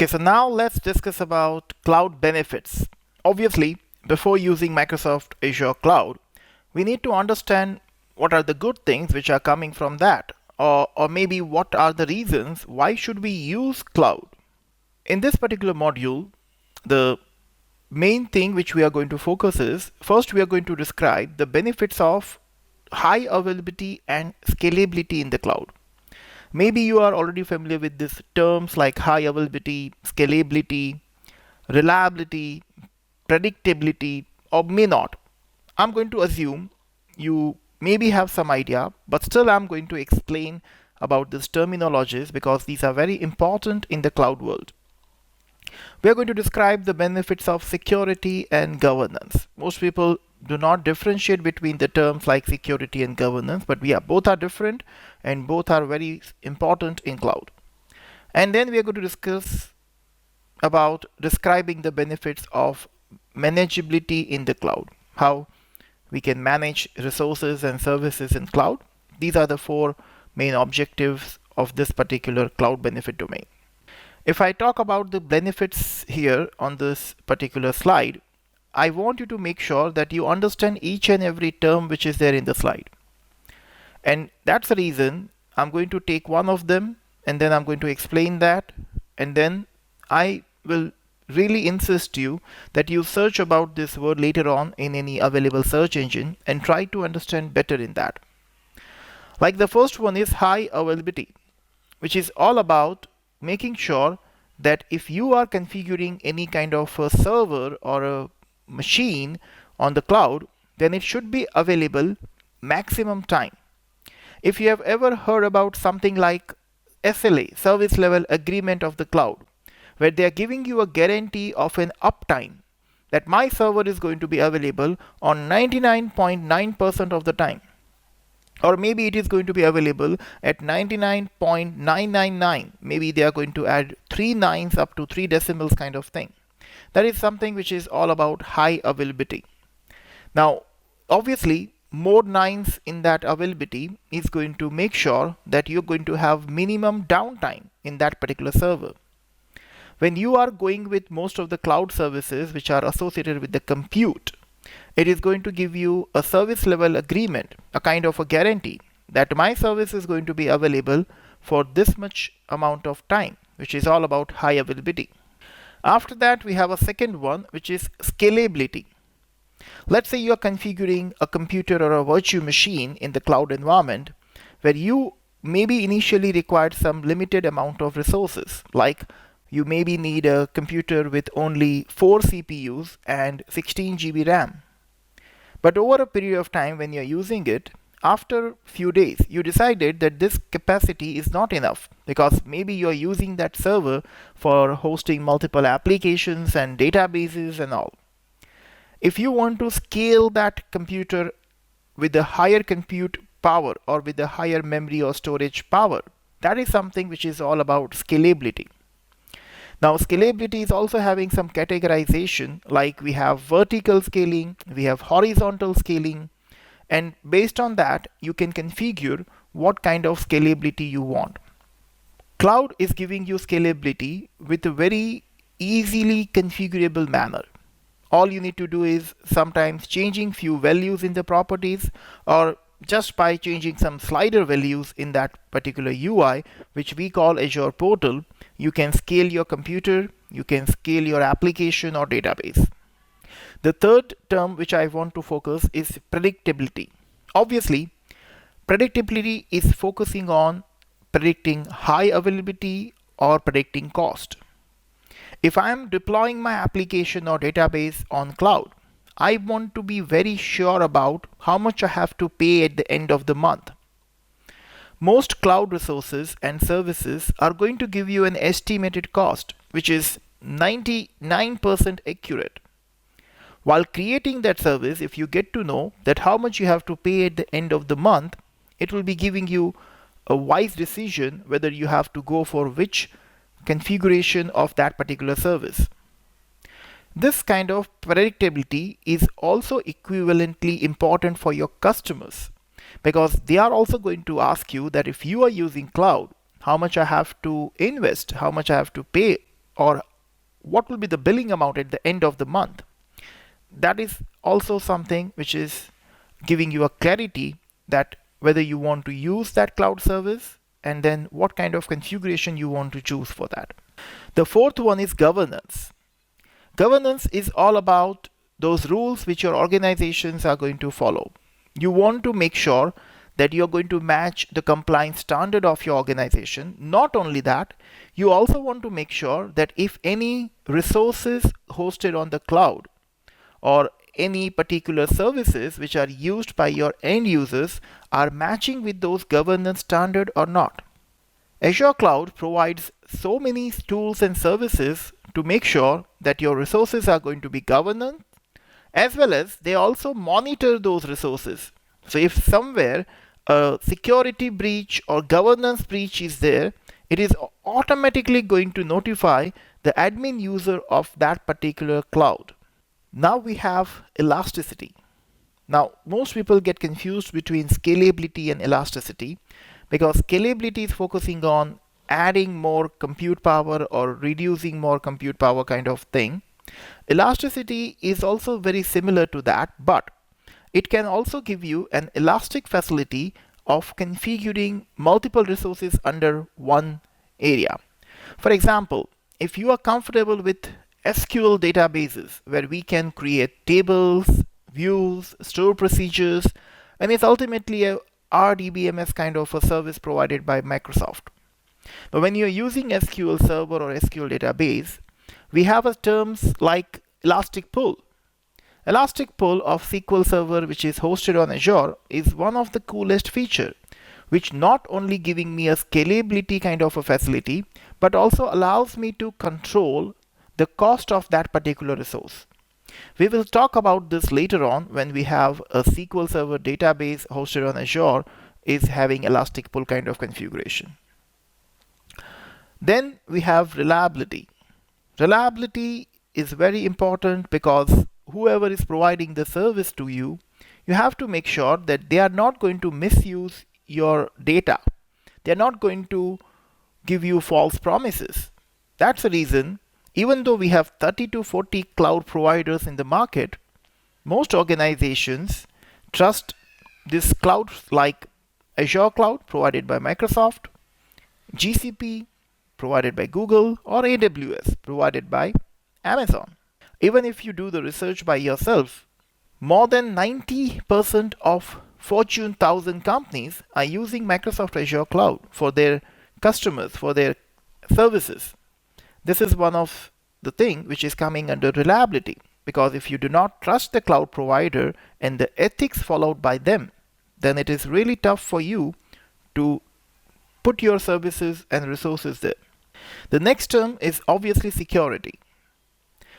Okay, so now let's discuss about cloud benefits. Obviously, before using Microsoft Azure Cloud, we need to understand what are the good things which are coming from that, or maybe what are the reasons why should we use cloud. In this particular module, the main thing which we are going to focus is first we are going to describe the benefits of high availability and scalability in the cloud. Maybe you are already familiar with these terms like high availability, scalability, reliability, predictability, or may not. I'm going to assume you maybe have some idea, but still I'm going to explain about these terminologies because these are very important in the cloud world. We are going to describe the benefits of security and governance. Most people do not differentiate between the terms like security and governance, but both are different and both are very important in cloud. And then we are going to discuss about describing the benefits of manageability in the cloud, how we can manage resources and services in cloud. These are the four main objectives of this particular cloud benefit domain. If I talk about the benefits here on this particular slide, I want you to make sure that you understand each and every term which is there in the slide. And that's the reason I'm going to take one of them and then I'm going to explain that, and then I will really insist you that you search about this word later on in any available search engine and try to understand better in that. Like the first one is high availability, which is all about making sure that if you are configuring any kind of a server or a machine on the cloud, then it should be available maximum time. If you have ever heard about something like SLA, service level agreement of the cloud, where they are giving you a guarantee of an uptime, that my server is going to be available on 99.9% of the time, or maybe it is going to be available at 99.999. Maybe they are going to add 3 nines up to 3 decimals kind of thing. That is something which is all about high availability. Now, obviously, more nines in that availability is going to make sure that you're going to have minimum downtime in that particular server. When you are going with most of the cloud services which are associated with the compute, it is going to give you a service level agreement, a kind of a guarantee that my service is going to be available for this much amount of time, which is all about high availability. After that, we have a second one, which is scalability. Let's say you are configuring a computer or a virtual machine in the cloud environment where you maybe initially required some limited amount of resources, like you maybe need a computer with only 4 CPUs and 16 GB RAM. But over a period of time when you're using it, after few days, you decided that this capacity is not enough because maybe you're using that server for hosting multiple applications and databases and all. If you want to scale that computer with a higher compute power or with a higher memory or storage power, that is something which is all about scalability. Now, scalability is also having some categorization, like we have vertical scaling, we have horizontal scaling, and based on that, you can configure what kind of scalability you want. Cloud is giving you scalability with a very easily configurable manner. All you need to do is sometimes changing few values in the properties, or just by changing some slider values in that particular UI, which we call Azure Portal, you can scale your computer, you can scale your application or database. The third term which I want to focus is predictability. Obviously, predictability is focusing on predicting high availability or predicting cost. If I am deploying my application or database on cloud, I want to be very sure about how much I have to pay at the end of the month. Most cloud resources and services are going to give you an estimated cost, which is 99% accurate. While creating that service, if you get to know that how much you have to pay at the end of the month, it will be giving you a wise decision whether you have to go for which configuration of that particular service. This kind of predictability is also equivalently important for your customers, because they are also going to ask you that if you are using cloud, how much I have to invest, how much I have to pay or what will be the billing amount at the end of the month. That is also something which is giving you a clarity that whether you want to use that cloud service and then what kind of configuration you want to choose for that. The fourth one is governance. Governance is all about those rules which your organizations are going to follow. You want to make sure that you're going to match the compliance standard of your organization. Not only that, you also want to make sure that if any resources hosted on the cloud or any particular services which are used by your end users are matching with those governance standard or not. Azure Cloud provides so many tools and services to make sure that your resources are going to be governed, as well as they also monitor those resources. So if somewhere a security breach or governance breach is there, it is automatically going to notify the admin user of that particular cloud. Now we have elasticity. Now most people get confused between scalability and elasticity, because scalability is focusing on adding more compute power or reducing more compute power kind of thing. Elasticity is also very similar to that, but it can also give you an elastic facility of configuring multiple resources under one area. For example, if you are comfortable with SQL databases where we can create tables, views, store procedures, and it's ultimately a RDBMS kind of a service provided by Microsoft. But when you're using SQL Server or SQL database, we have a terms like elastic pool. Elastic pool of SQL Server, which is hosted on Azure, is one of the coolest feature, which not only giving me a scalability kind of a facility, but also allows me to control the cost of that particular resource. We will talk about this later on when we have a SQL Server database hosted on Azure is having elastic pool kind of configuration. Then we have reliability. Reliability is very important because whoever is providing the service to you, you have to make sure that they are not going to misuse your data. They are not going to give you false promises. That's the reason, even though we have 30 to 40 cloud providers in the market, most organizations trust this cloud like Azure Cloud provided by Microsoft, GCP provided by Google, or AWS provided by Amazon. Even if you do the research by yourself, more than 90% of Fortune 1000 companies are using Microsoft Azure Cloud for their customers, for their services. This is one of the thing which is coming under reliability, because if you do not trust the cloud provider and the ethics followed by them, then it is really tough for you to put your services and resources there. The next term is obviously security,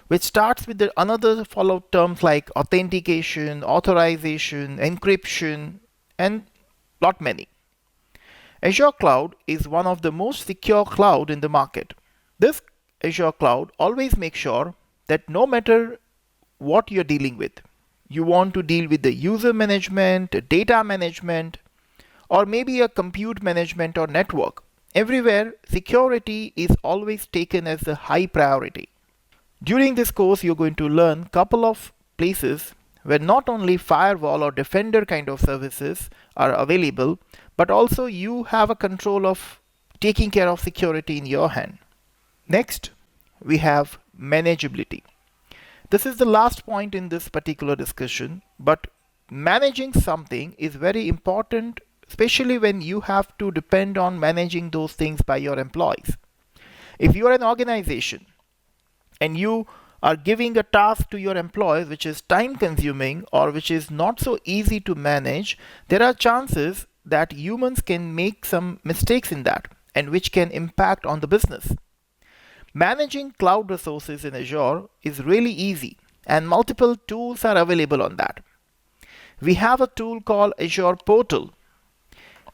which starts with another followed terms like authentication, authorization, encryption, and lot many. Azure Cloud is one of the most secure cloud in the market. This Azure Cloud always makes sure that no matter what you're dealing with, you want to deal with the user management, data management, or maybe a compute management or network. Everywhere, security is always taken as a high priority. During this course, you're going to learn a couple of places where not only firewall or defender kind of services are available, but also you have a control of taking care of security in your hand. Next, we have manageability. This is the last point in this particular discussion, but managing something is very important, especially when you have to depend on managing those things by your employees. If you are an organization and you are giving a task to your employees which is time consuming or which is not so easy to manage, there are chances that humans can make some mistakes in that and which can impact on the business. Managing cloud resources in Azure is really easy and multiple tools are available on that. We have a tool called Azure Portal.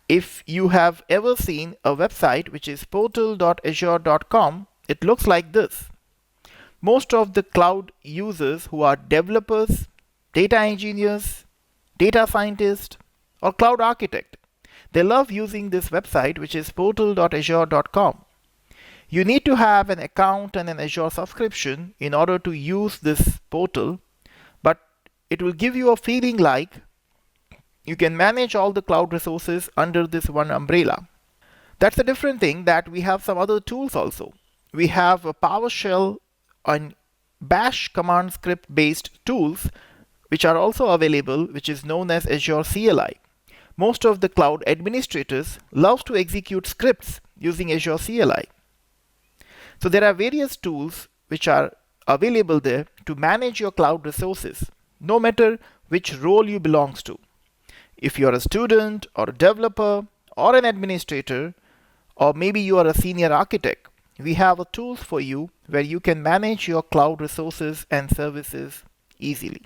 If you have ever seen a website which is portal.azure.com, it looks like this. Most of the cloud users who are developers, data engineers, data scientists, or cloud architect, they love using this website which is portal.azure.com. You need to have an account and an Azure subscription in order to use this portal, but it will give you a feeling like you can manage all the cloud resources under this one umbrella. That's a different thing that we have some other tools also. We have a PowerShell and Bash command script based tools which are also available, which is known as Azure CLI. Most of the cloud administrators love to execute scripts using Azure CLI. So there are various tools which are available there to manage your cloud resources, no matter which role you belong to. If you're a student or a developer or an administrator, or maybe you are a senior architect, we have a tools for you where you can manage your cloud resources and services easily.